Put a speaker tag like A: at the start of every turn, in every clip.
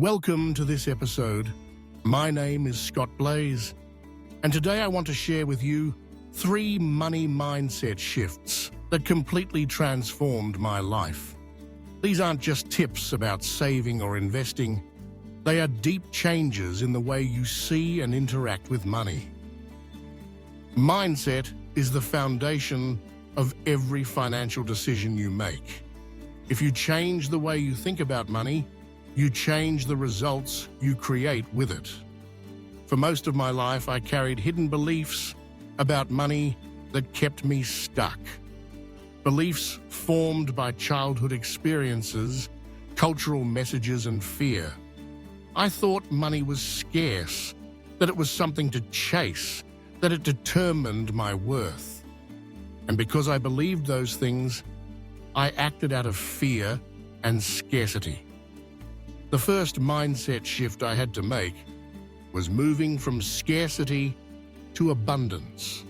A: Welcome to this episode. My name is Scott Blaze, and today I want to share with you 3 money mindset shifts that completely transformed my life. These aren't just tips about saving or investing. They are deep changes in the way you see and interact with money. Mindset is the foundation of every financial decision you make. If you change the way you think about money, you change the results you create with it. For most of my life, I carried hidden beliefs about money that kept me stuck. Beliefs formed by childhood experiences, cultural messages, and fear. I thought money was scarce, that it was something to chase, that it determined my worth. And because I believed those things, I acted out of fear and scarcity. The first mindset shift I had to make was moving from scarcity to abundance.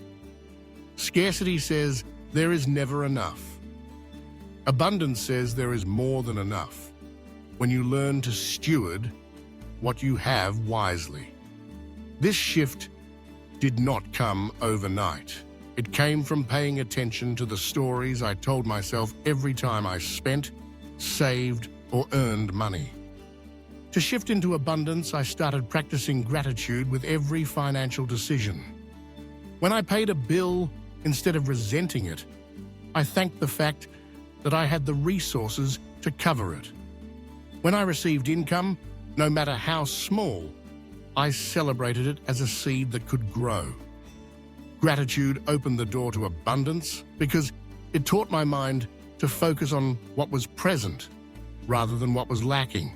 A: Scarcity says there is never enough. Abundance says there is more than enough when you learn to steward what you have wisely. This shift did not come overnight. It came from paying attention to the stories I told myself every time I spent, saved, or earned money. To shift into abundance, I started practicing gratitude with every financial decision. When I paid a bill, instead of resenting it, I thanked the fact that I had the resources to cover it. When I received income, no matter how small, I celebrated it as a seed that could grow. Gratitude opened the door to abundance because it taught my mind to focus on what was present rather than what was lacking.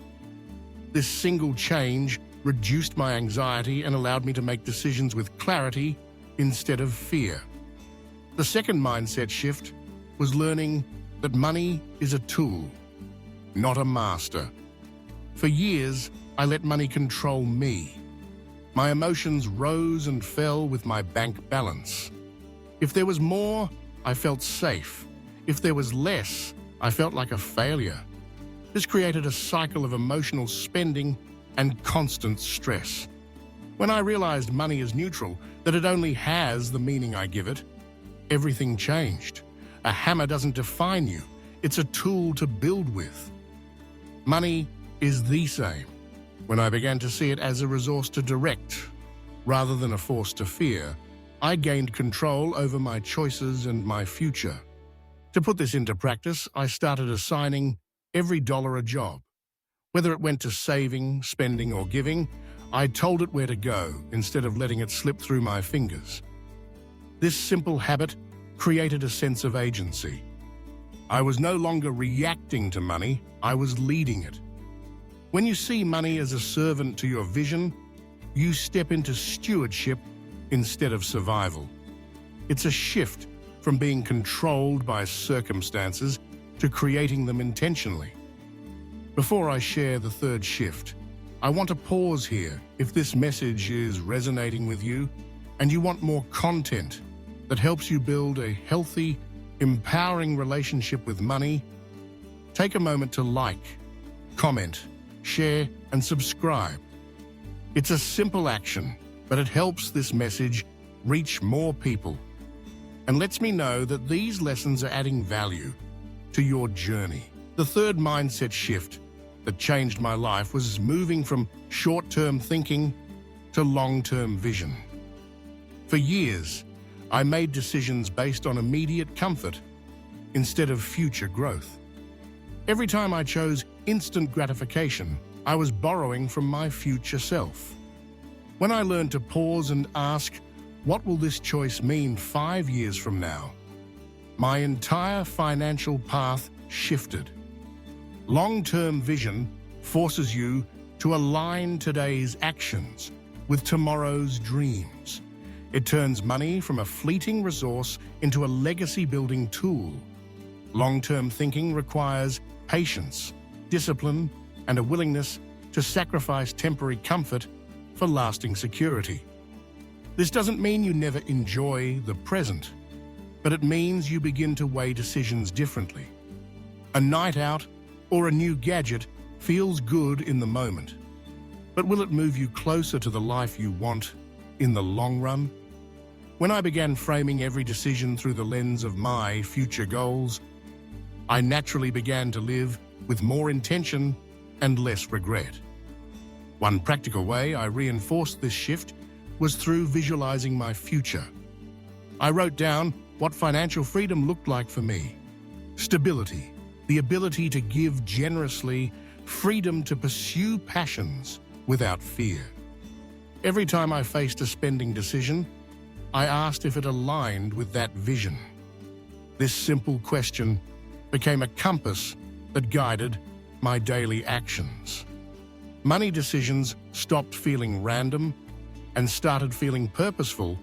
A: This single change reduced my anxiety and allowed me to make decisions with clarity instead of fear. The second mindset shift was learning that money is a tool, not a master. For years, I let money control me. My emotions rose and fell with my bank balance. If there was more, I felt safe. If there was less, I felt like a failure. This created a cycle of emotional spending and constant stress. When I realized money is neutral, that it only has the meaning I give it, everything changed. A hammer doesn't define you. It's a tool to build with. Money is the same. When I began to see it as a resource to direct, rather than a force to fear, I gained control over my choices and my future. To put this into practice, I started assigning every dollar a job. Whether it went to saving, spending, or giving, I told it where to go instead of letting it slip through my fingers. This simple habit created a sense of agency. I was no longer reacting to money, I was leading it. When you see money as a servant to your vision, you step into stewardship instead of survival. It's a shift from being controlled by circumstances to creating them intentionally. Before I share the third shift, I want to pause here. If this message is resonating with you and you want more content that helps you build a healthy, empowering relationship with money, take a moment to like, comment, share, and subscribe. It's a simple action, but it helps this message reach more people and lets me know that these lessons are adding value to your journey. The third mindset shift that changed my life was moving from short-term thinking to long-term vision. For years, I made decisions based on immediate comfort instead of future growth. Every time I chose instant gratification, I was borrowing from my future self. When I learned to pause and ask, what will this choice mean 5 years from now? My entire financial path shifted. Long-term vision forces you to align today's actions with tomorrow's dreams. It turns money from a fleeting resource into a legacy-building tool. Long-term thinking requires patience, discipline, and a willingness to sacrifice temporary comfort for lasting security. This doesn't mean you never enjoy the present, but it means you begin to weigh decisions differently. A night out or a new gadget feels good in the moment, But will it move you closer to the life you want in the long run? When I began framing every decision through the lens of my future goals, I naturally began to live with more intention and less regret. One practical way I reinforced this shift was through visualizing my future. I wrote down what financial freedom looked like for me. Stability, the ability to give generously, freedom to pursue passions without fear. Every time I faced a spending decision, I asked if it aligned with that vision. This simple question became a compass that guided my daily actions. Money decisions stopped feeling random and started feeling purposeful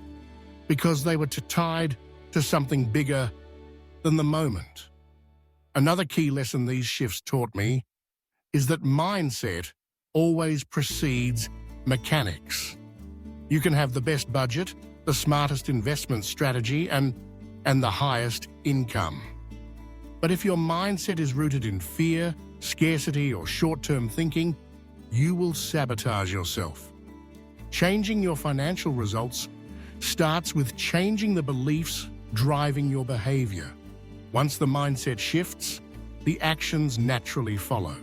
A: because they were tied to something bigger than the moment. Another key lesson these shifts taught me is that mindset always precedes mechanics. You can have the best budget, the smartest investment strategy, and the highest income. But if your mindset is rooted in fear, scarcity, or short-term thinking, you will sabotage yourself. Changing your financial results starts with changing the beliefs driving your behavior. Once the mindset shifts, the actions naturally follow.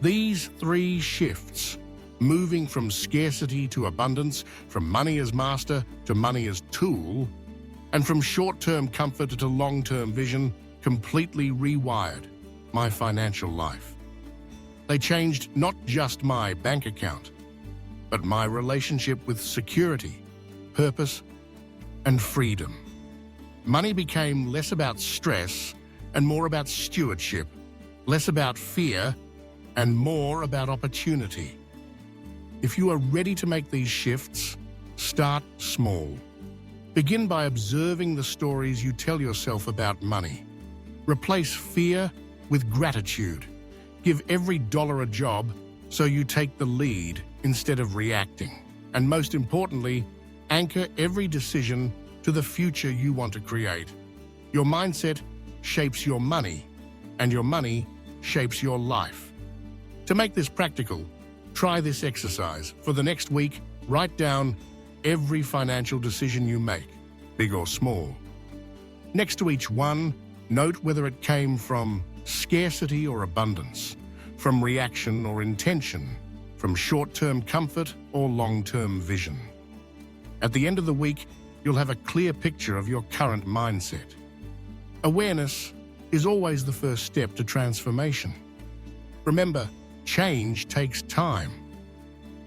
A: These three shifts, moving from scarcity to abundance, from money as master to money as tool, and from short-term comfort to long-term vision, completely rewired my financial life. They changed not just my bank account, but my relationship with security, purpose, and freedom. Money became less about stress and more about stewardship, less about fear and more about opportunity. If you are ready to make these shifts, start small. Begin by observing the stories you tell yourself about money. Replace fear with gratitude. Give every dollar a job so you take the lead instead of reacting. And most importantly, anchor every decision to the future you want to create. Your mindset shapes your money, and your money shapes your life. To make this practical, try this exercise. For the next week, write down every financial decision you make, big or small. Next to each one, note whether it came from scarcity or abundance, from reaction or intention, from short-term comfort or long-term vision. At the end of the week, you'll have a clear picture of your current mindset. Awareness is always the first step to transformation. Remember, change takes time.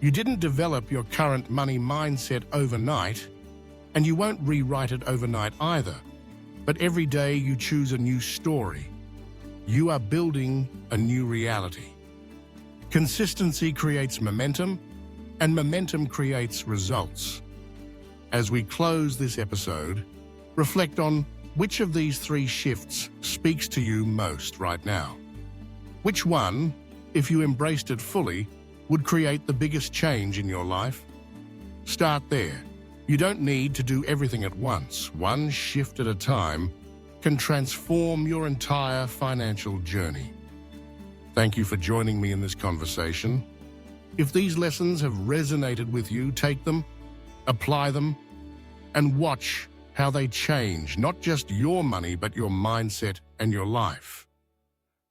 A: You didn't develop your current money mindset overnight, and you won't rewrite it overnight either. But every day you choose a new story. You are building a new reality. Consistency creates momentum, and momentum creates results. As we close this episode, reflect on which of these three shifts speaks to you most right now. Which one, if you embraced it fully, would create the biggest change in your life? Start there. You don't need to do everything at once. One shift at a time can transform your entire financial journey. Thank you for joining me in this conversation. If these lessons have resonated with you, take them, apply them, and watch how they change not just your money, but your mindset and your life.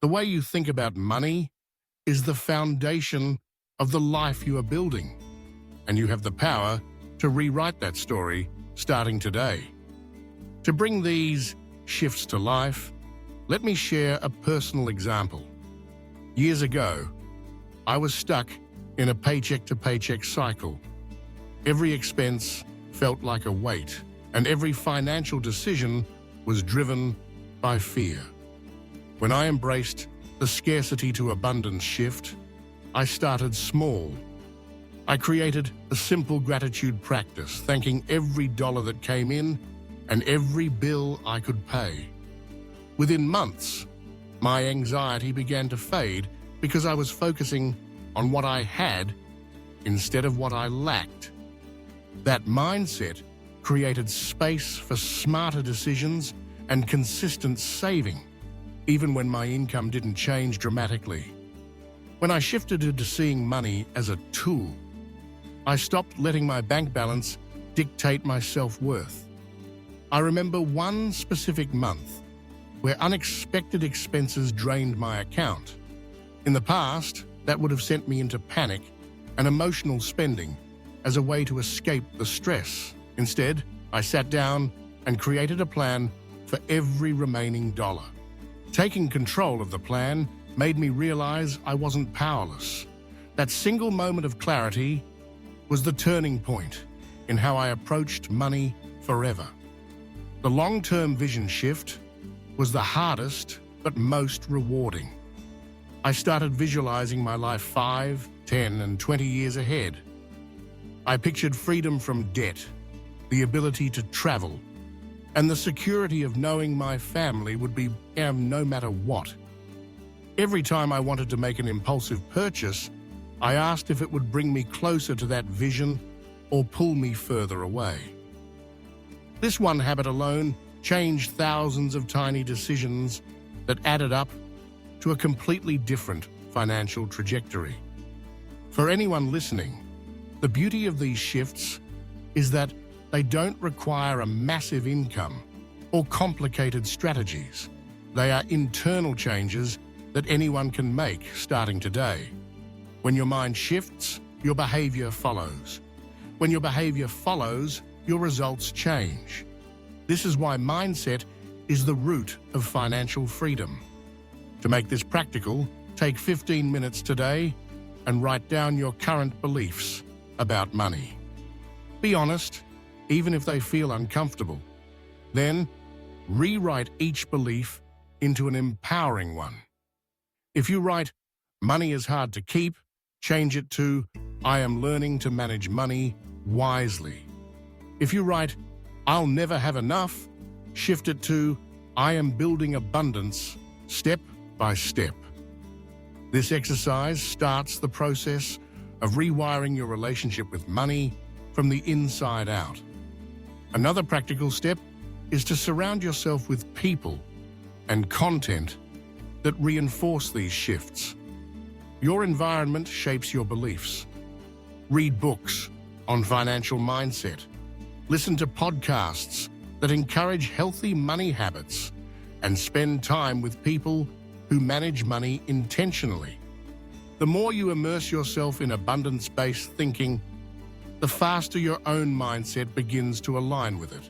A: The way you think about money is the foundation of the life you are building, and you have the power to rewrite that story starting today. To bring these shifts to life, let me share a personal example. Years ago, I was stuck in a paycheck-to-paycheck cycle. Every expense felt like a weight, and every financial decision was driven by fear. When I embraced the scarcity to abundance shift, I started small. I created a simple gratitude practice, thanking every dollar that came in and every bill I could pay. Within months, my anxiety began to fade because I was focusing on what I had instead of what I lacked. That mindset created space for smarter decisions and consistent saving, even when my income didn't change dramatically. When I shifted to seeing money as a tool, I stopped letting my bank balance dictate my self-worth. I remember one specific month where unexpected expenses drained my account. In the past, that would have sent me into panic and emotional spending as a way to escape the stress. Instead, I sat down and created a plan for every remaining dollar. Taking control of the plan made me realize I wasn't powerless. That single moment of clarity was the turning point in how I approached money forever. The long-term vision shift was the hardest but most rewarding. I started visualizing my life 5, 10, and 20 years ahead. I pictured freedom from debt, the ability to travel, and the security of knowing my family would be no matter what. Every time I wanted to make an impulsive purchase, I asked if it would bring me closer to that vision or pull me further away. This one habit alone changed thousands of tiny decisions that added up to a completely different financial trajectory. For anyone listening, the beauty of these shifts is that they don't require a massive income or complicated strategies. They are internal changes that anyone can make starting today. When your mind shifts, your behavior follows. When your behavior follows, your results change. This is why mindset is the root of financial freedom. To make this practical, take 15 minutes today and write down your current beliefs about money. Be honest, even if they feel uncomfortable. Then, rewrite each belief into an empowering one. If you write, "Money is hard to keep," change it to, "I am learning to manage money wisely." If you write, "I'll never have enough," shift it to, "I am building abundance step by step." This exercise starts the process of rewiring your relationship with money from the inside out. Another practical step is to surround yourself with people and content that reinforce these shifts. Your environment shapes your beliefs. Read books on financial mindset. Listen to podcasts that encourage healthy money habits, and spend time with people who manage money intentionally. The more you immerse yourself in abundance-based thinking, the faster your own mindset begins to align with it.